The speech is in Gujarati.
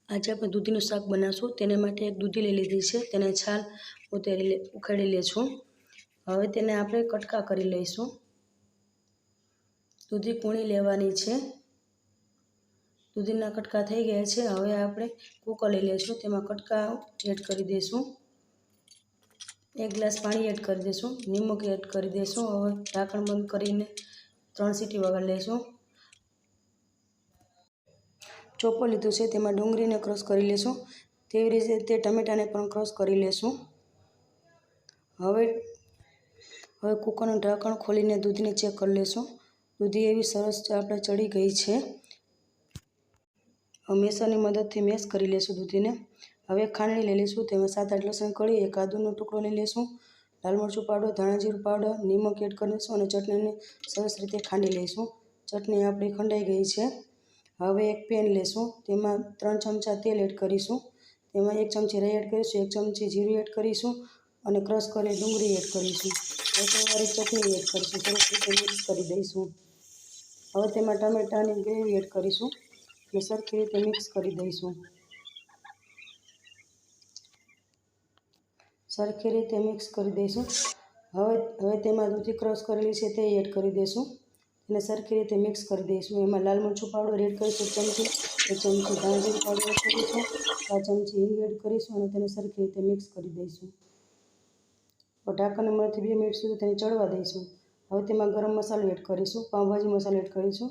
આજે આપણે દૂધીનું શાક બનાવશું. તેના માટે એક દૂધી લઈ લીધી છે, તેને છાલ ઉખાડી લઈશું. હવે તેને આપણે કટકા કરી લઈશું. દૂધી કૂણી લેવાની છે. દૂધીના કટકા થઈ ગયા છે. હવે આપણે કૂકર લઈ લઈશું, તેમાં કટકા એડ કરી દઈશું. 1 ગ્લાસ પાણી એડ કરી દઈશું, નિમક એડ કરી દઈશું. હવે ઢાંકણ બંધ કરીને 3 સીટી વગાડી લઈશું. ચોપર લીધું છે, તેમાં ડુંગળીને ક્રશ કરી લઈશું. તેવી રીતે તે ટમેટાને પણ ક્રશ કરી લઈશું. હવે કૂકરનું ઢાંકણ ખોલીને દૂધને ચેક કરી લઈશું. દૂધી એવી સરસ આપણે ચડી ગઈ છે. મેસરની મદદથી મેશ કરી લઈશું દૂધીને. હવે ખાંડણી લઈ લઈશું, તેમાં 7-8 લસણ કળી, 1 આદુનો ટુકડો લઈ લઈશું. લાલ મરચું પાવડર, ધાણા જીરું પાવડર, નિમક એડ કરી દઈશું અને ચટણીને સરસ રીતે ખાંડી લઈશું. ચટણી આપણી ખંડાઈ ગઈ છે. હવે એક પેન લઈશું, તેમાં 3 ચમચા તેલ એડ કરીશું. તેમાં 1 ચમચી રાઈ એડ કરીશું, 1 ચમચી જીરું એડ કરીશું અને ક્રશ કરેલી ડુંગળી એડ કરીશું. લસણવાળી ચટણી એડ કરીશું, સરસ રીતે મિક્સ કરી દઈશું. હવે તેમાં ટમેટાની ગ્રેવી એડ કરીશું અને સરખી રીતે મિક્સ કરી દઈશું. સરખી રીતે મિક્સ કરી દઈશું. હવે તેમાં દૂધી ક્રશ કરેલી છે તે એડ કરી દઈશું અને સરખી રીતે મિક્સ કરી દઈશું. એમાં લાલ મરચું પાવડર એડ કરીશું 1 ચમચી, 1 ચમચી ધાણા જીરું પાવડર એડ કરીશું, 4 ચમચી હિંગ એડ કરીશું અને તેને સરખી રીતે મિક્સ કરી દઈશું. ઢાંકણની મદદથી 2 મિનિટ સુધી તેને ચડવા દઈશું. હવે તેમાં ગરમ મસાલો એડ કરીશું, પાઉંભાજી મસાલો એડ કરીશું.